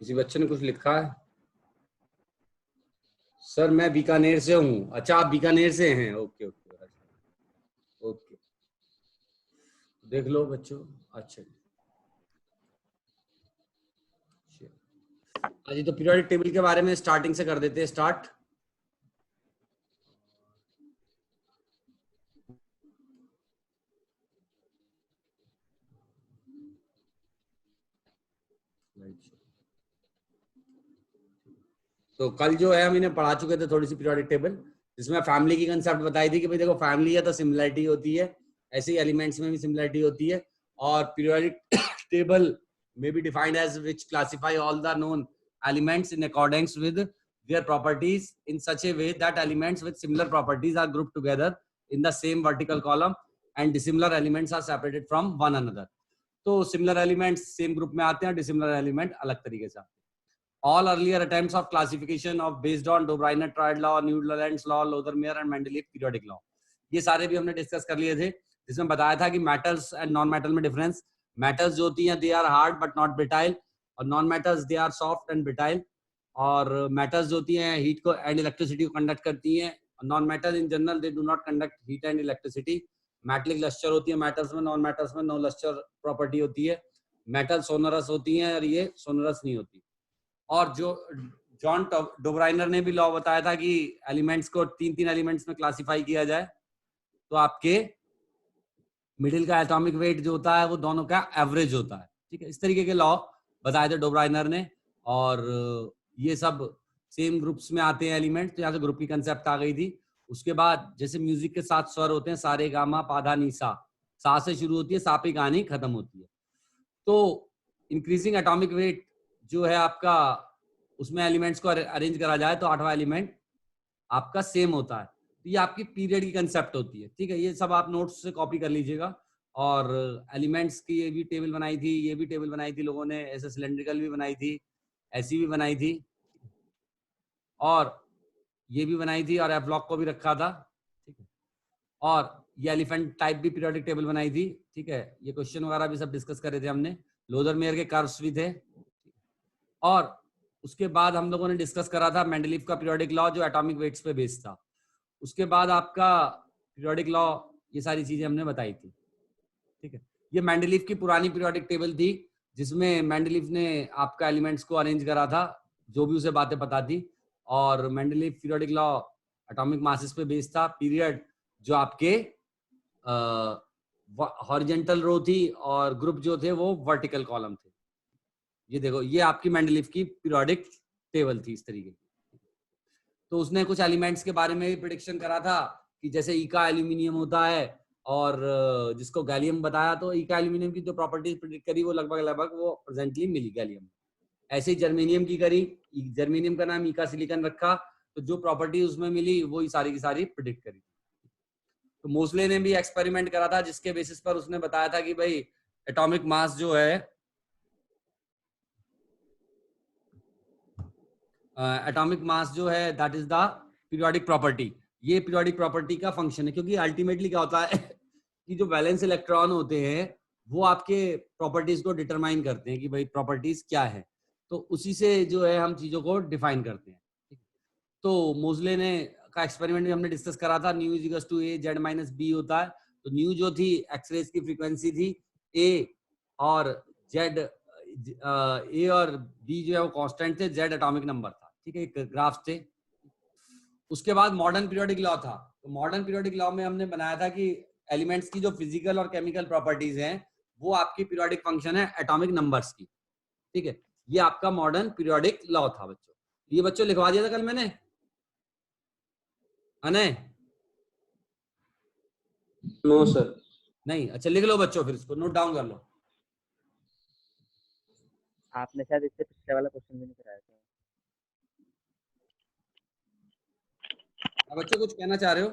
किसी बच्चे ने कुछ लिखा है? सर मैं बीकानेर से हूँ। अच्छा आप बीकानेर से हैं, ओके ओके ओके, देख लो बच्चों। अच्छा जी, तो पीरियोडिक टेबल के बारे में स्टार्टिंग से कर देते हैं स्टार्ट। तो कल जो है हम इन्हें पढ़ा चुके थे थोड़ी सी पीरियोडिक टेबल, जिसमें फैमिली की कंसेप्ट बताई थी कि भाई देखो फैमिली है तो सिमिलरिटी होती है, ऐसे ही एलिमेंट्स में भी सिमिलरिटी होती है। और periodic table may be defined as which classify all the known elements in accordance with their properties in such a way that elements with similar properties are grouped together in the same vertical column and dissimilar elements are separated from one another. तो similar elements same group में आते हैं, dissimilar element अलग तरीके से आते हैं। All earlier attempts of classification of based on Dobriner-Triad law, Newland's law, Lothar-Meyer and Mendeleev periodic law, ये सारे भी हमने डिस्कस कर लिए थे, जिसमें बताया था कि मेटल्स एंड नॉन मेटल में डिफरेंस। मेटल्स जो होती हैं they are hard but not brittle, और non metals they are soft and brittle. और मेटल्स जो होती हैं हीट को एंड इलेक्ट्रिसिटी को कंडक्ट करती हैं, non metal in general they do not conduct heat and electricity. Metallic lustre होती है मेटल्स में, नॉन मेटल्स में नो लस्टर प्रॉपर्टी होती है। मेटल सोनरस होती हैं और ये सोनरस नहीं होती। और जो जॉन डोब्राइनर ने भी लॉ बताया था कि एलिमेंट्स को तीन तीन एलिमेंट्स में क्लासिफाई किया जाए, तो आपके मिडिल का एटॉमिक वेट जो होता है वो दोनों का एवरेज होता है। ठीक है, इस तरीके के लॉ बताए थे डोब्राइनर ने। और ये सब सेम ग्रुप्स में आते हैं एलिमेंट, तो यहाँ से ग्रुप की कंसेप्ट आ गई थी। उसके बाद जैसे म्यूजिक के 7 स्वर होते हैं, सारे गामा पाधा नीसा, सा से शुरू होती है, सा पे कहानी खत्म होती है। तो इंक्रीजिंग एटॉमिक वेट जो है आपका, उसमें एलिमेंट्स को अरेंज करा जाए तो 8वां एलिमेंट आपका सेम होता है। तो ये आपकी पीरियड की कंसेप्ट होती है। ठीक है, ये सब आप नोट्स से कॉपी कर लीजिएगा। और एलिमेंट्स की ये भी टेबल बनाई थी, ये भी टेबल बनाई थी लोगों ने, ऐसे सिलेंड्रिकल भी बनाई थी, ऐसी भी बनाई थी, और ये भी बनाई थी, और एफ्लॉक को भी रखा था। ठीक है, और ये एलिफेंट टाइप भी पीरियोडिक टेबल बनाई थी। ठीक है, ये क्वेश्चन वगैरह भी सब डिस्कस करे थे हमने। लोदर मेयर के कर्व्स भी थे। और उसके बाद हम लोगों ने डिस्कस करा था मेंडलीफ का पीरियोडिक लॉ, जो एटॉमिक वेट्स पे बेस्ड था। उसके बाद आपका पीरियोडिक लॉ, ये सारी चीजें हमने बताई थी। ठीक है, ये मेंडलीफ की पुरानी पीरियोडिक टेबल थी, जिसमें मेंडलीफ ने आपका एलिमेंट्स को अरेंज करा था, जो भी उसे बातें पता थी। और Mendeleev periodic law atomic masses पे बेस्ड था। पीरियड जो आपके हॉरिजॉन्टल रो थी, और ग्रुप जो थे वो वर्टिकल कॉलम थे। ये देखो, ये आपकी मेंडलीफ की पीरियोडिक टेबल थी इस तरीके की। तो उसने कुछ एलिमेंट्स के बारे में भी प्रिडिक्शन करा था, कि जैसे ई का एल्यूमिनियम होता है, और जिसको गैलियम बताया, तो ई का एल्यूमिनियम की जो प्रॉपर्टीज प्रिडिक्ट करी वो लगभग लगभग वो प्रेजेंटली मिली गैलियम। ऐसे ही जर्मेनियम की करी, जर्मेनियम का नाम ई का सिलिकॉन रखा, तो जो प्रॉपर्टी उसमें मिली वो सारी की सारी प्रिडिक्ट करी। तो मोस्ले ने भी एक्सपेरिमेंट करा था, जिसके बेसिस पर उसने बताया था कि भाई एटॉमिक मास जो है, एटॉमिक मास जो है that is the periodic property. ये पीरियोडिक प्रॉपर्टी का फंक्शन है, क्योंकि अल्टीमेटली क्या होता है कि जो वैलेंस इलेक्ट्रॉन होते हैं वो आपके प्रॉपर्टीज को डिटरमाइन करते हैं कि भाई प्रॉपर्टीज क्या है, तो उसी से जो है हम चीजों को डिफाइन करते हैं। तो मोजले ने का एक्सपेरिमेंट भी हमने डिस्कस करा था। Nu is equals to A Z minus B होता है। तो न्यू जो थी एक्सरेज की फ्रीक्वेंसी थी, ए और जेड, ए और बी जो है वो कांस्टेंट थे, जेड एटॉमिक नंबर था। ठीक है, एक ग्राफ थे। उसके बाद मॉडर्न पीरियोडिक लॉ था। तो मॉडर्न पीरियोडिक लॉ में हमने बनाया था कि एलिमेंट्स की जो फिजिकल और केमिकल प्रॉपर्टीज हैं वो आपकी पीरियोडिक फंक्शन है एटॉमिक नंबर्स की। ठीक है, ये आपका मॉडर्न पीरियोडिक लॉ था बच्चों। ये बच्चों लिखवा दिया था कल मैंने, है ना? No sir. नहीं, अच्छा लिख लो बच्चों, फिर इसको नोट डाउन कर लो। आपने शायद इससे पिछले वाला क्वेश्चन भी नहीं कराया था। अब बच्चों कुछ कहना चाह रहे हो?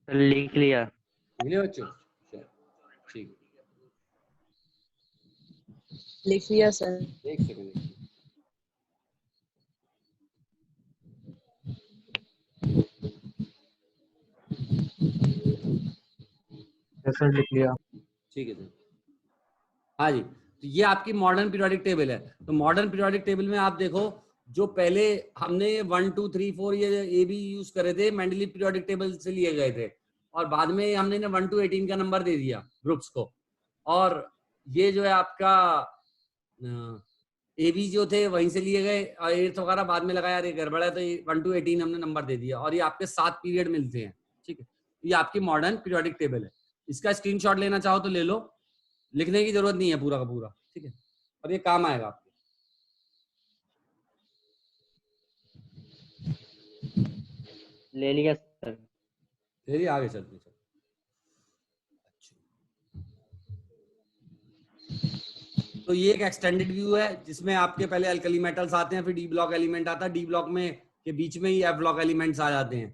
लिख लिया। लिख लिया बच्चों? चलो, ठीक। लिख लिया सर। एक सेकंड। सर लिख लिया। ठीक है सर। हाँ जी, तो ये आपकी मॉडर्न पीरियोडिक टेबल है। तो मॉडर्न पीरियोडिक टेबल में आप देखो, जो पहले हमने 1 2 3 4 ये भी यूज करे थे, मेंडलीव पीरियोडिक टेबल से लिए गए थे, और बाद में हमने 1 to 18 का नंबर दे दिया ग्रुप्स को। और ये जो है आपका ए बी जो थे वहीं से लिए गए, और एट्थ वगैरह बाद में लगाया, ये गड़बड़ है, तो 1 to 18 हमने नंबर दे दिया, और ये आपके 7 पीरियड मिलते हैं। ठीक है, ये आपकी मॉडर्न पीरियोडिक टेबल है। इसका स्क्रीनशॉट लेना चाहो तो ले लो, लिखने की जरूरत नहीं है पूरा का पूरा। ठीक है, और ये काम आएगा आपके। ले लिया सर। चलिए आगे चलते हैं। तो ये एक एक्सटेंडेड व्यू है जिसमें आपके पहले अल्कली मेटल्स आते हैं, फिर डी ब्लॉक एलिमेंट आता है, डी ब्लॉक में के बीच में ही एफ ब्लॉक एलिमेंट्स आ जाते हैं।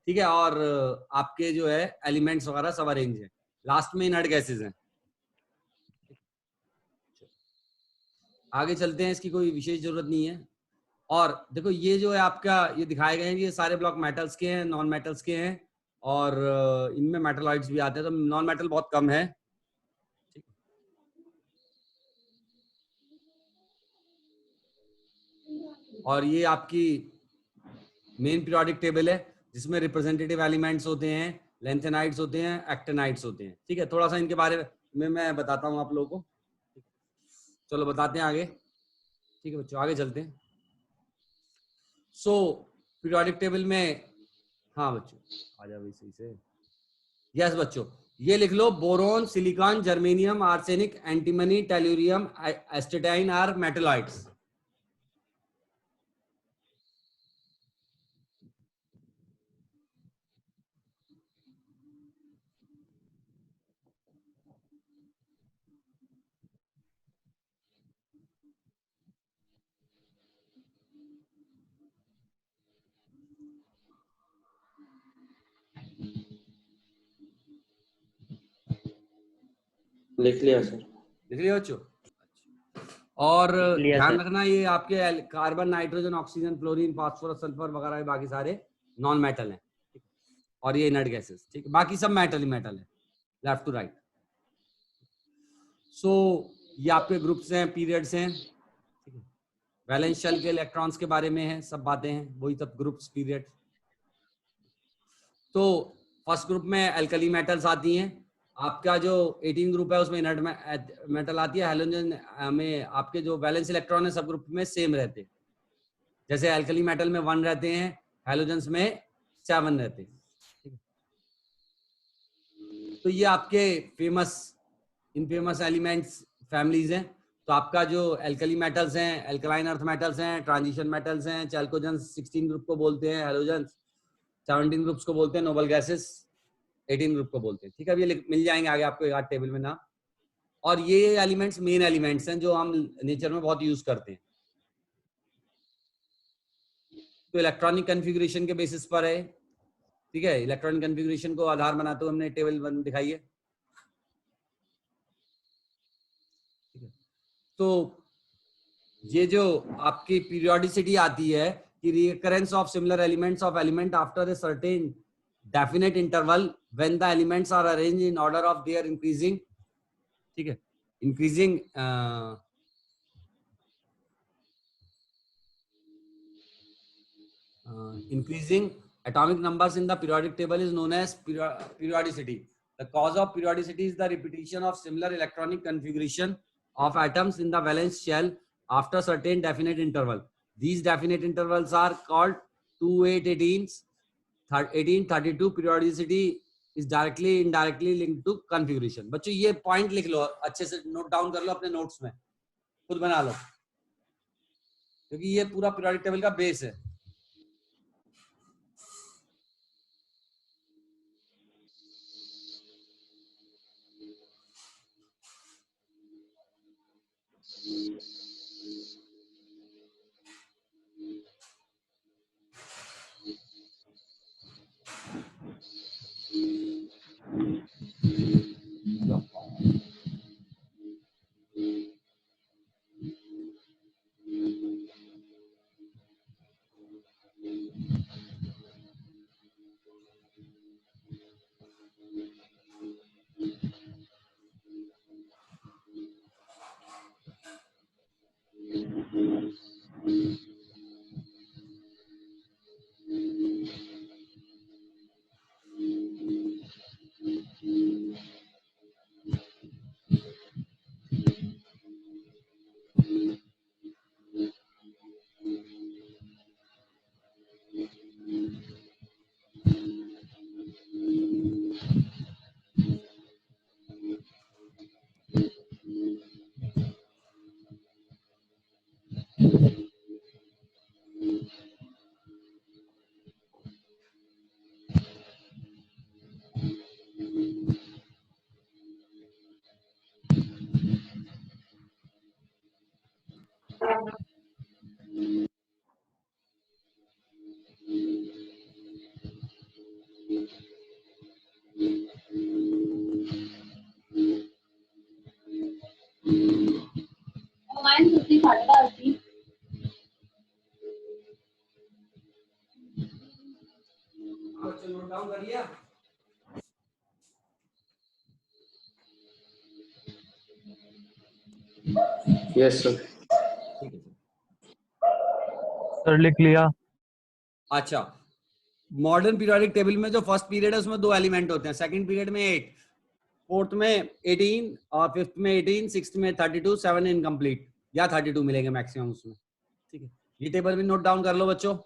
ठीक है, और आपके जो है एलिमेंट्स वगैरह सब अरेंज है, लास्ट में इनर्ट गैसेज हैं। आगे चलते हैं, इसकी कोई विशेष जरूरत नहीं है। और देखो ये जो है आपका, ये दिखाए गए हैं, ये सारे ब्लॉक मेटल्स के हैं, नॉन मेटल्स के हैं, और इनमें मेटलॉइड्स भी आते हैं, तो नॉन मेटल बहुत कम है। और ये आपकी मेन पीरियोडिक टेबल है जिसमें रिप्रेजेंटेटिव एलिमेंट्स होते हैं, लेंथेनाइड्स होते हैं, एक्टिनाइड्स होते हैं। ठीक है, थोड़ा सा इनके बारे में मैं बताता हूँ आप लोगों को। चलो बताते हैं आगे। ठीक है बच्चों, आगे चलते हैं। सो पीरियोडिक टेबल में, हाँ बच्चों आ जाओ भाई सही से। यस बच्चों, ये लिख लो, boron, silicon, germanium, arsenic, antimony, tellurium, astatine are metalloids. लिख लिया सर। लिख लिया बच्चों? और लिख लिया ध्यान सर। रखना, ये आपके carbon, nitrogen, oxygen, fluorine, phosphorus, sulphur वगैरह बाकी सारे नॉन मेटल हैं, और ये इनर्ट गैसेस। ठीक है, बाकी सब मेटल ही मेटल है, लेफ्ट टू राइट। सो ये आपके ग्रुप्स हैं, पीरियड्स हैं। ठीक है, वैलेंस शेल के इलेक्ट्रॉन्स के बारे में है, सब बातें हैं, वही सब ग्रुप्स, पीरियड। तो फर्स्ट ग्रुप में एल्कली मेटल्स आती हैं। आपका जो 18 ग्रुप है उसमें इनर्ट मेटल आती है। हैलोजन में आपके जो वैलेंस इलेक्ट्रॉन है सब ग्रुप में सेम रहते हैं, जैसे एल्कली मेटल में 1 रहते हैं, हैलोजेंस में 7 रहते हैं। तो ये आपके फेमस इनफेमस एलिमेंट्स फैमिलीज हैं। तो आपका जो एल्कली मेटल्स हैं, एल्कलाइन अर्थ मेटल्स हैं, ट्रांजिशन मेटल्स हैं, चैल्कोजेंस 16 ग्रुप को बोलते हैं, हैलोजेंस 17 ग्रुप्स को बोलते हैं, नोबल गैसेस 18 ग्रुप को बोलते हैं। ठीक है, अब ये मिल जाएंगे आगे आपको एक टेबल में नाम। और ये एलिमेंट्स मेन एलिमेंट्स हैं जो हम नेचर में बहुत यूज करते हैं। तो इलेक्ट्रॉनिक कन्फिगरेशन के बेसिस पर है। ठीक है, इलेक्ट्रॉनिक कन्फिगरेशन को आधार बनाते हुए हमने टेबल दिखाई है। तो ये जो आपकी पीरियोडिसिटी आती है कि recurrence of similar elements of element after a certain definite interval when the elements are arranged in order of their increasing. ठीक है, increasing increasing atomic numbers in the periodic table is known as periodicity. The cause of periodicity is the repetition of similar electronic configuration of atoms in the valence shell after certain definite interval. These definite intervals are called 2, 8, 18, 18, 32. Periodicity is directly indirectly linked to configuration. बच्चों ये point लिख लो, अच्छे से note down कर लो अपने notes में, खुद बना लो, क्योंकि ये पूरा पीरियोडिक टेबल का बेस है। क्वेश्चन नोट डाउन कर लिया? Yes sir. ठीक है सर लिख लिया। अच्छा, मॉडर्न पीरियोडिक टेबल में जो फर्स्ट पीरियड है उसमें 2 एलिमेंट होते हैं, सेकंड पीरियड में 8, फोर्थ में 18 और फिफ्थ में 18, सिक्स्थ में 32, 7 इनकम्प्लीट या 32 मिलेंगे मैक्सिमम उसमें। ठीक है, ये टेबल भी नोट डाउन कर लो बच्चों।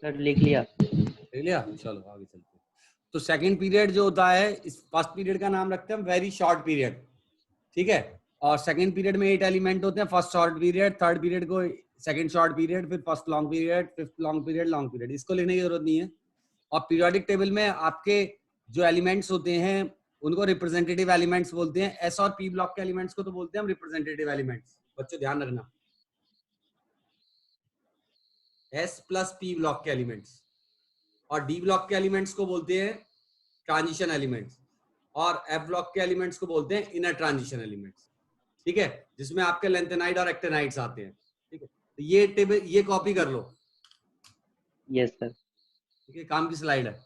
सर लिख लिया। देख लिया, चलो आगे चलते हैं। तो सेकंड पीरियड जो होता है, इस फर्स्ट पीरियड का नाम रखते हैं वेरी शॉर्ट पीरियड, ठीक है। और सेकंड पीरियड में 8 एलिमेंट होते हैं, first short period, third period को सेकंड शॉर्ट पीरियड, फिर first long period, fifth long period, इसको लिखने की जरूरत नहीं है। और पीरियोडिक टेबल में आपके जो एलिमेंट्स होते हैं उनको रिप्रेजेंटेटिव एलिमेंट्स बोलते हैं। एस और पी ब्लॉक के एलिमेंट्स को तो बोलते हैं हम रिप्रेजेंटेटिव एलिमेंट्स, बच्चों ध्यान रखना। एस प्लस पी ब्लॉक के एलिमेंट्स, और डी ब्लॉक के एलिमेंट्स को बोलते हैं ट्रांजिशन एलिमेंट्स, और एफ ब्लॉक के एलिमेंट्स को बोलते हैं इनर ट्रांजिशन एलिमेंट्स, ठीक है, जिसमें आपके लेंथेनाइड और एक्टेनाइड्स आते हैं। ठीक है, तो ये टेबल ये कॉपी कर लो। Yes sir. ठीक है, काम की स्लाइड है।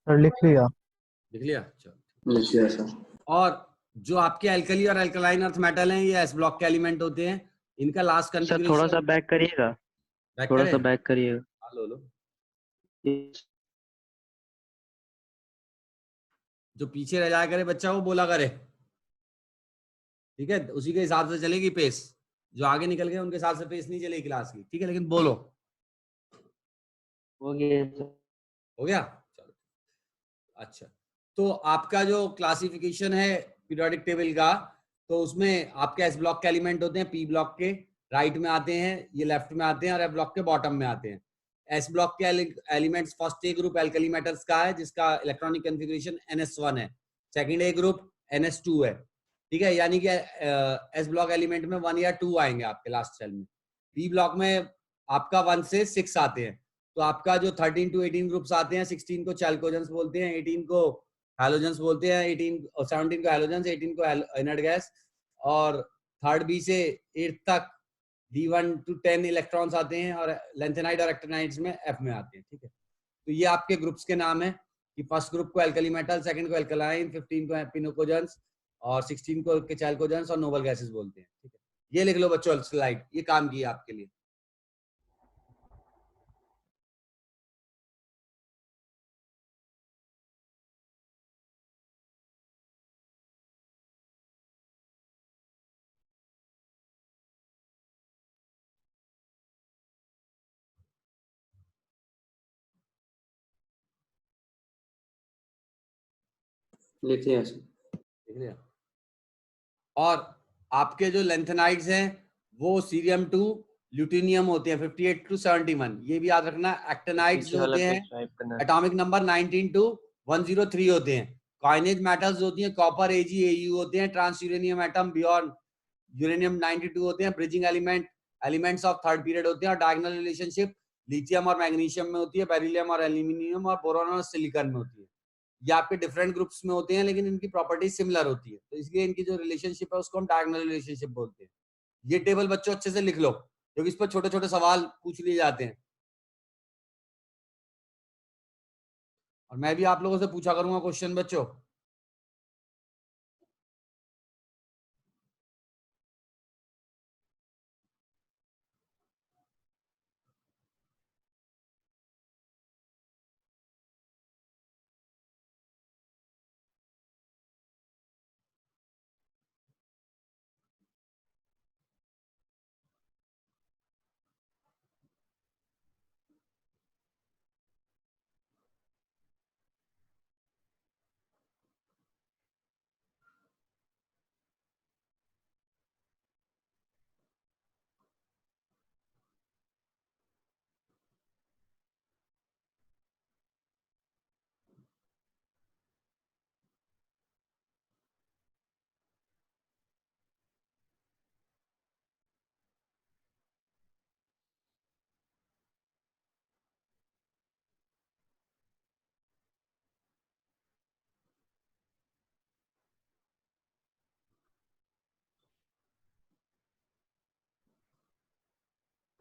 सर लिख लिया। लिख लिया, चलो। लिख लिया सर। और जो आपके एल्कली और एल्कलाइन अर्थ मेटल हैं, ये एस ब्लॉक के एलिमेंट होते हैं। इनका लास्ट सर थोड़ा कॉन्फ़िगरेशन सा बैक करिएगा, बैक थोड़ा करें। सा बैक करिएगा। हाँ, लो। जो पीछे रह जाया करे बच्चा वो बोला करे, ठीक है, उसी के हिसाब से चलेगी पेस। जो आगे निकल गए उनके हिसाब से पेस नहीं चलेगी क्लास की, ठीक है, लेकिन बोलो। हो गया सर। हो गया, चलो। अच्छा, तो आपका जो क्लासिफिकेशन है पीरियोडिक टेबल का, तो उसमें आपके एस ब्लॉक के एलिमेंट होते हैं, पी ब्लॉक के राइट में आते हैं, ये लेफ्ट में आते हैं, और एफ ब्लॉक के बॉटम में आते हैं। एस ब्लॉक के elements, first A group alkali metals का है जिसका इलेक्ट्रॉनिक कॉन्फ़िगरेशन NS1 है, सेकंड ए ग्रुप NS2 है, ठीक है, यानी कि एस ब्लॉक एलिमेंट में 1 या 2 आएंगे आपके लास्ट सेल में। पी ब्लॉक में आपका 1 से 6 आते हैं। तो आपका जो 13 to 18 ग्रुप्स आते हैं, 16 को चैल्कोजेंस बोलते हैं, 18 को हैलोजेंस बोलते हैं, 18 और 17 को हैलोजेंस, 18 को इनर्ट गैस, और थर्ड बी से 8 तक D1 to 10 इलेक्ट्रॉन्स आते हैं, और लेंथेनाइड और एक्टिनाइड्स में F में आते हैं, ठीक है। तो ये आपके ग्रुप्स के नाम है कि फर्स्ट ग्रुप को एल्कली मेटल, सेकंड को एल्कलाइन, 15 को एपिनोकोजेंस, और 16 को चैल्कोजेंस और नोबल गैसेस बोलते हैं, ठीक है। ये लिख लो बच्चों स्लाइड, ये काम की है आपके लिए। लिख लिया सर। देख लिया। और आपके जो लेंथेनाइड्स हैं वो सीरियम 2 ल्यूटिनियम होते हैं, 58 to 71, ये भी याद रखना। एक्टिनाइड्स पीछे जो वाला होते हैं पेज स्वाइप करना है। एटॉमिक नंबर 19 to 103 होते हैं। कॉइनेज मेटल्स होती हैं, कॉपर Ag Au होते हैं। Trans uranium atom beyond uranium 92 होते हैं। Bridging elements of third period होते हैं। और डायगोनल रिलेशनशिप लिथियम और मैग्नीशियम में होती है, बेरिलियम और एल्यूमिनियम और बोरॉन और सिलिकॉन में होती है। ये आपके डिफरेंट ग्रुप्स में होते हैं लेकिन इनकी प्रॉपर्टीज सिमिलर होती है, तो इसलिए इनकी जो रिलेशनशिप है उसको हम डायगोनल रिलेशनशिप बोलते हैं। ये टेबल बच्चों अच्छे से लिख लो क्योंकि इस पर छोटे छोटे सवाल पूछ लिए जाते हैं, और मैं भी आप लोगों से पूछा करूंगा क्वेश्चन बच्चों।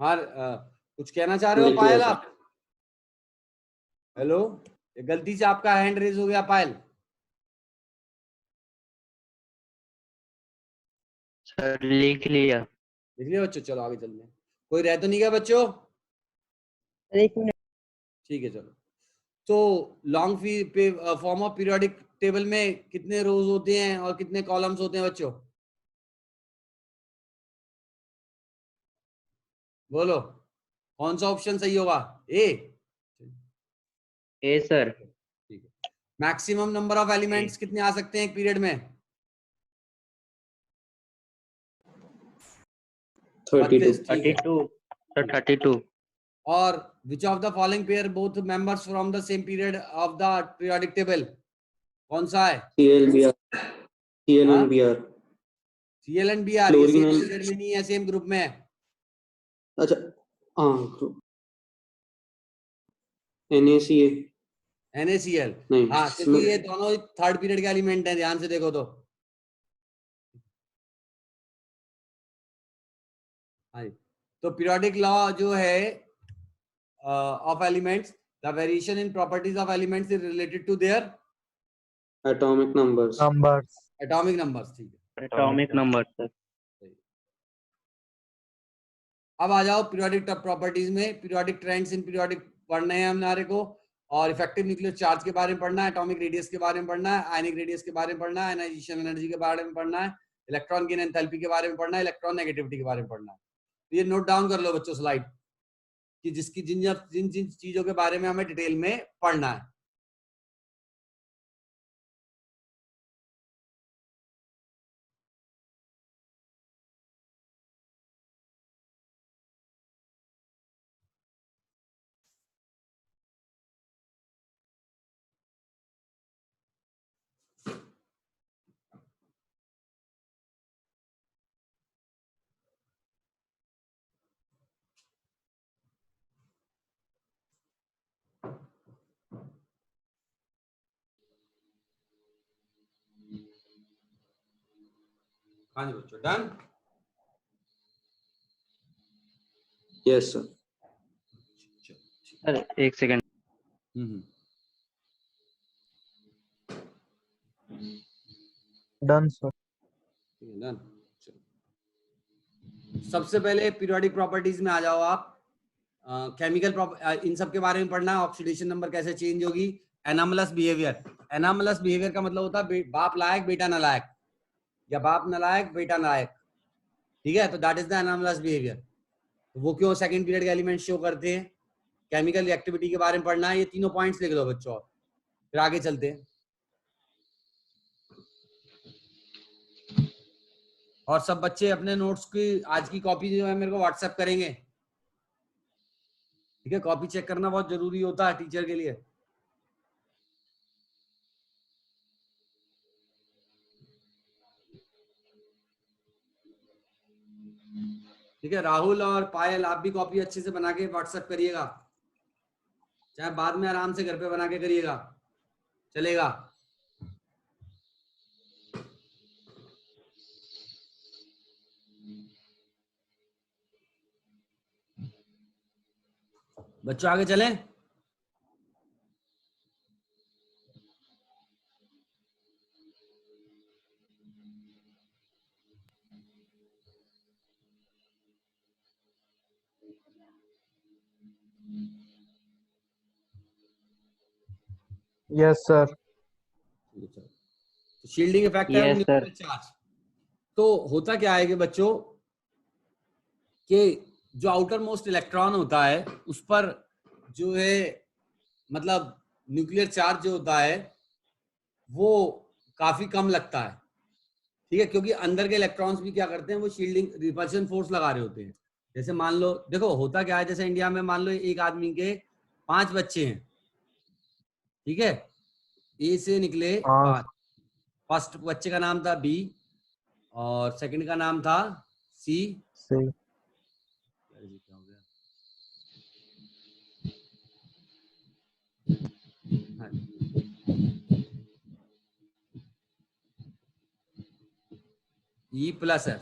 हाँ कुछ कहना चाह रहे हो लिख लिया पायल सर। आप? हेलो, ये गलती से आपका हैंड रेज हो गया पायल। सर लिख लिया। लिख लिया बच्चों, चलो आगे चलते हैं। कोई रह तो नहीं गया बच्चों? एक मिनट। ठीक है चलो। तो long form of periodic table में कितने रोज होते हैं और कितने कॉलम्स होते हैं बच्चों? बोलो, कौन सा ऑप्शन सही होगा? ए? ए सर। ठीक है। मैक्सिमम नंबर ऑफ एलिमेंट्स कितने आ सकते हैं एक पीरियड में? 32। 32, ठीक है। 32 सर 32। और which of the following pair both members from the same period of the periodic table? कौन सा है? CL हाँ? and BR। CL and BR, ये क्लोरीन सेम and पीरियड में नहीं है, सेम ग्रुप में है। अच्छा हाँ NaCl NaCl, नहीं हाँ, क्योंकि ये दोनों थर्ड पीरियड के एलिमेंट हैं, ध्यान से देखो तो। हाँ जी। तो पीरियोडिक लॉ जो है of elements, the variation in properties of elements is related to their atomic numbers। numbers। atomic numbers, ठीक है। Atomic number sir. अब आ जाओ पीरियोडिक प्रॉपर्टीज में। पीरियोडिक ट्रेंड्स इन पीरियोडिक पढ़ने हैं हमारे को, और इफेक्टिव न्यूक्लियर चार्ज के बारे में पढ़ना है, एटॉमिक रेडियस के बारे में पढ़ना है, आयनिक रेडियस के बारे में पढ़ना है, आयनाइजेशन एनर्जी के बारे में पढ़ना है, इलेक्ट्रॉन गेन एंथैल्पी के बारे में पढ़ना है, इलेक्ट्रॉन नेगेटिविटी के बारे में पढ़ना है। तो ये नोट डाउन कर लो बच्चों स्लाइड कि जिसकी जिन जिन जिन चीजों के बारे में हमें डिटेल में पढ़ना है। हाँ जी बच्चों, डन? Yes sir. सर एक सेकंड। Done sir. डन। सबसे पहले पीरियोडिक प्रॉपर्टीज में आ जाओ आप। केमिकल इन सब के बारे में पढ़ना है, ऑक्सीडेशन नंबर कैसे चेंज होगी, एनामलस बिहेवियर। एनामलस बिहेवियर का मतलब होता है बाप लायक बेटा नालायक, या बाप नालायक बेटा नालायक, ठीक है? तो that is the anomalous behaviour. तो वो क्यों सेकंड पीरियड के एलिमेंट शो करते हैं? केमिकल रिएक्टिविटी के बारे में पढ़ना है। ये तीनों पॉइंट्स लिख दो बच्चों, फिर आगे चलते हैं। और सब बच्चे अपने नोट्स की आज की कॉपी जो है मेरे को व्हाट्सएप करेंगे, ठीक है? कॉपी चेक करना बहुत जरूरी होता है टीचर के लिए। ठीक है, राहुल और पायल आप भी कॉपी अच्छे से बना के व्हाट्सएप करिएगा, चाहे बाद में आराम से घर पे बना के करिएगा, चलेगा? बच्चों आगे चलें। Yes sir. तो शील्डिंग इफेक्ट है यस सर। Nuclear charge. तो होता क्या है कि बच्चों कि जो आउटर मोस्ट इलेक्ट्रॉन होता है उस पर जो है मतलब न्यूक्लियर चार्ज जो होता है वो काफी कम लगता है, ठीक है? क्योंकि अंदर के इलेक्ट्रॉन्स भी क्या करते हैं, वो शील्डिंग रिपल्शन फोर्स लगा रहे होते हैं। जैसे मान लो, देखो होता क्या है, जैसे इंडिया में मान लो एक आदमी के 5 बच्चे हैं, ठीक है? ए से निकले हाँ 5। फर्स्ट बच्चे का नाम था बी और सेकंड का नाम था सी। सही। क्या हो गया? हाँ। E plus F.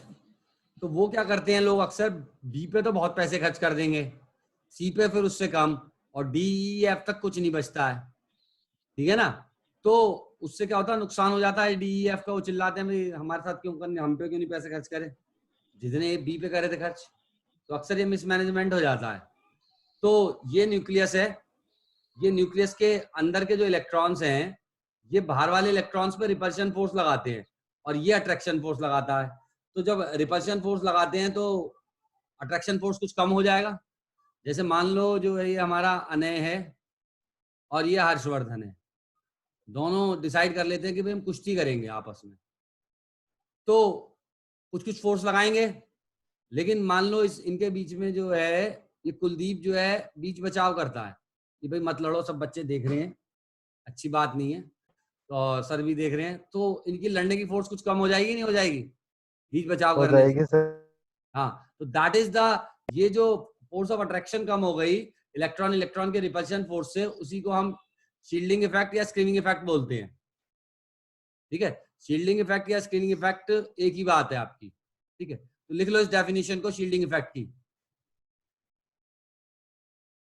तो वो क्या करते हैं लोग अक्सर, बी पे तो बहुत पैसे खर्च कर देंगे, सी पे फिर उससे कम, और डी ई एफ तक कुछ नहीं बचता है, ठीक है ना। तो उससे क्या होता है, नुकसान हो जाता है डी ई एफ का। वो चिल्लाते हैं भाई हमारे साथ क्यों करने, हम पे क्यों नहीं पैसे खर्च करे जितने बी पे करे थे खर्च। तो अक्सर ये मिसमैनेजमेंट हो जाता है। तो ये न्यूक्लियस है, ये न्यूक्लियस के अंदर के जो इलेक्ट्रॉन्स हैं, ये बाहर वाले इलेक्ट्रॉन्स पे रिपल्शन फोर्स लगाते हैं और ये अट्रैक्शन फोर्स लगाता है। तो जब रिपल्शन फोर्स लगाते हैं तो अट्रैक्शन फोर्स कुछ कम हो जाएगा। जैसे मान लो जो है ये हमारा अनय है और ये हर्षवर्धन है, दोनों डिसाइड कर लेते हैं कि भाई हम कुश्ती करेंगे आपस में, तो कुछ कुछ फोर्स लगाएंगे। लेकिन मान लो इनके बीच में जो है ये कुलदीप जो है बीच बचाव करता है कि भाई मत लड़ो, सब बच्चे देख रहे हैं, अच्छी बात नहीं है, और सर भी देख रहे हैं, तो इनकी लड़ने की फोर्स कुछ कम हो जाएगी, नहीं हो जाएगी बीच बचाव हो करने जाएगी से? सर। हाँ, तो दैट इज द, ये जो फोर्स ऑफ अट्रैक्शन कम हो गई इलेक्ट्रॉन इलेक्ट्रॉन के रिपल्शन फोर्स से, उसी को हम शील्डिंग इफेक्ट या स्क्रीनिंग इफेक्ट बोलते हैं, ठीक है। शील्डिंग इफेक्ट या स्क्रीनिंग इफेक्ट एक ही बात है आपकी, ठीक है। तो लिख लो इस डेफिनेशन को शील्डिंग इफेक्ट की,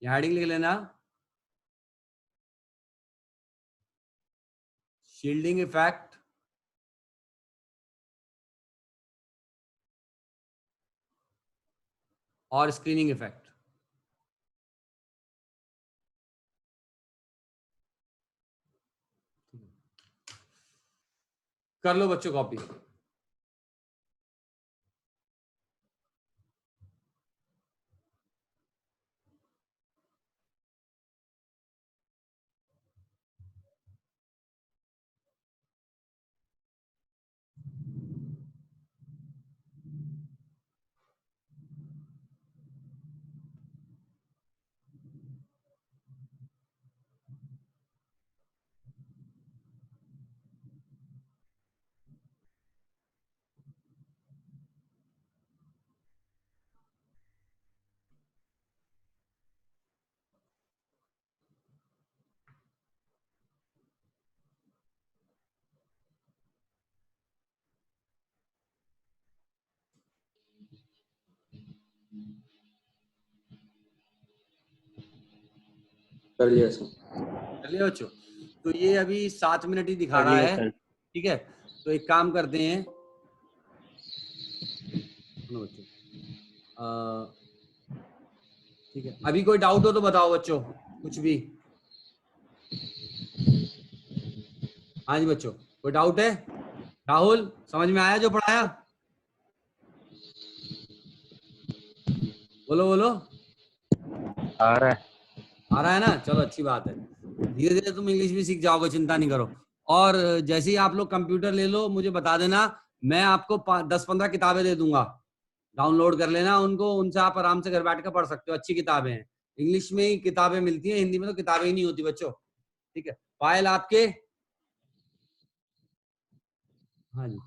हेडिंग लिख लेना, शील्डिंग इफेक्ट और स्क्रीनिंग इफेक्ट। कर लो बच्चों कॉपी। कर लिया सर। चलिए बच्चों, तो ये अभी 7 मिनट ही दिखा कर रहा लिया है, सर। ठीक है। तो एक काम करते हैं, सुनो बच्चों, ठीक है, अभी कोई डाउट हो तो बताओ बच्चों, कुछ भी। हाँ जी बच्चों, कोई डाउट है? राहुल, समझ में आया जो पढ़ाया? बोलो बोलो। आ रहा है। आ रहा है ना, चलो अच्छी बात है। धीरे धीरे तुम इंग्लिश भी सीख जाओगे, चिंता नहीं करो। और जैसे ही आप लोग कंप्यूटर ले लो मुझे बता देना, मैं आपको 10-15 किताबें दे दूंगा, डाउनलोड कर लेना उनको, उनसे आप आराम से घर बैठ कर पढ़ सकते हो। अच्छी किताबें हैं, इंग्लिश में ही किताबें मिलती हैं, हिंदी में तो किताबें ही नहीं होती बच्चों, ठीक है। फाइल आपके, हाँ जी,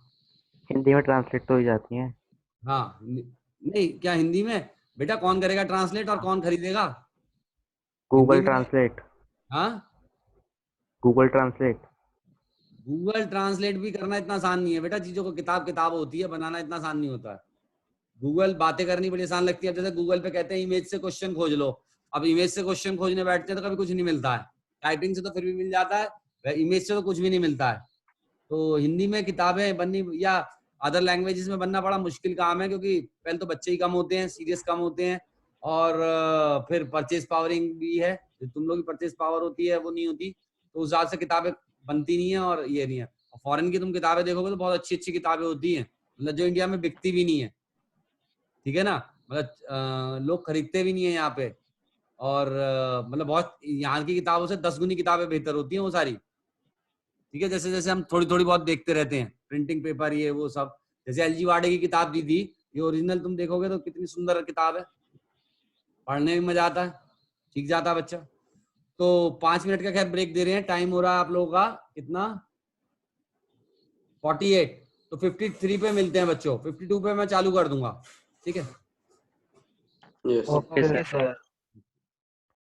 हिंदी में ट्रांसलेट तो हो जाती है। हाँ नहीं, क्या हिंदी में बेटा कौन करेगा ट्रांसलेट और कौन खरीदेगा गूगल हिंदी में? ट्रांसलेट। हाँ, गूगल ट्रांसलेट। गूगल ट्रांसलेट भी करना इतना आसान नहीं है बेटा, चीजों को किताब किताब होती है, बनाना इतना आसान नहीं होता है। गूगल बातें करनी बड़ी आसान लगती है। अब जैसे गूगल पे कहते हैं इमेज से क्वेश्चन खोज लो, अब इमेज से क्वेश्चन खोजने बैठते हैं तो कभी कुछ नहीं मिलता है, टाइपिंग से तो फिर भी मिल जाता है, इमेज से तो कुछ भी नहीं मिलता है। तो हिंदी में किताबें बननी या अदर लैंग्वेजेस में बनना बड़ा मुश्किल काम है, क्योंकि पहले तो बच्चे ही कम होते हैं, सीरियस कम होते हैं, और फिर परचेज पावरिंग भी है, जो तुम लोग की परचेज पावर होती है वो नहीं होती, तो उस हिसाब से किताबें बनती नहीं है और ये नहीं है। फॉरेन की तुम किताबें देखोगे तो बहुत अच्छी अच्छी किताबें होती हैं, मतलब जो इंडिया में बिकती भी नहीं है, ठीक है ना, मतलब लोग खरीदते भी नहीं है यहाँ पे, और मतलब बहुत यहाँ की किताबों से 10 गुनी किताबें बेहतर होती हैं वो सारी, ठीक है। जैसे जैसे हम थोड़ी थोड़ी बहुत देखते रहते हैं, प्रिंटिंग पेपर ये वो सब, जैसे एलजी वाडे की किताब दी थी, ये ओरिजिनल तुम देखोगे तो कितनी सुंदर किताब है, पढ़ने में मजा आता है, सीख जाता है बच्चा। तो 5 मिनट का खैर ब्रेक दे रहे हैं, टाइम हो रहा है आप लोगों का कितना, 48, तो 53 पे मिलते हैं बच्चों, 52 पे मैं चालू कर दूंगा, ठीक है। Yes okay okay sir. Sir.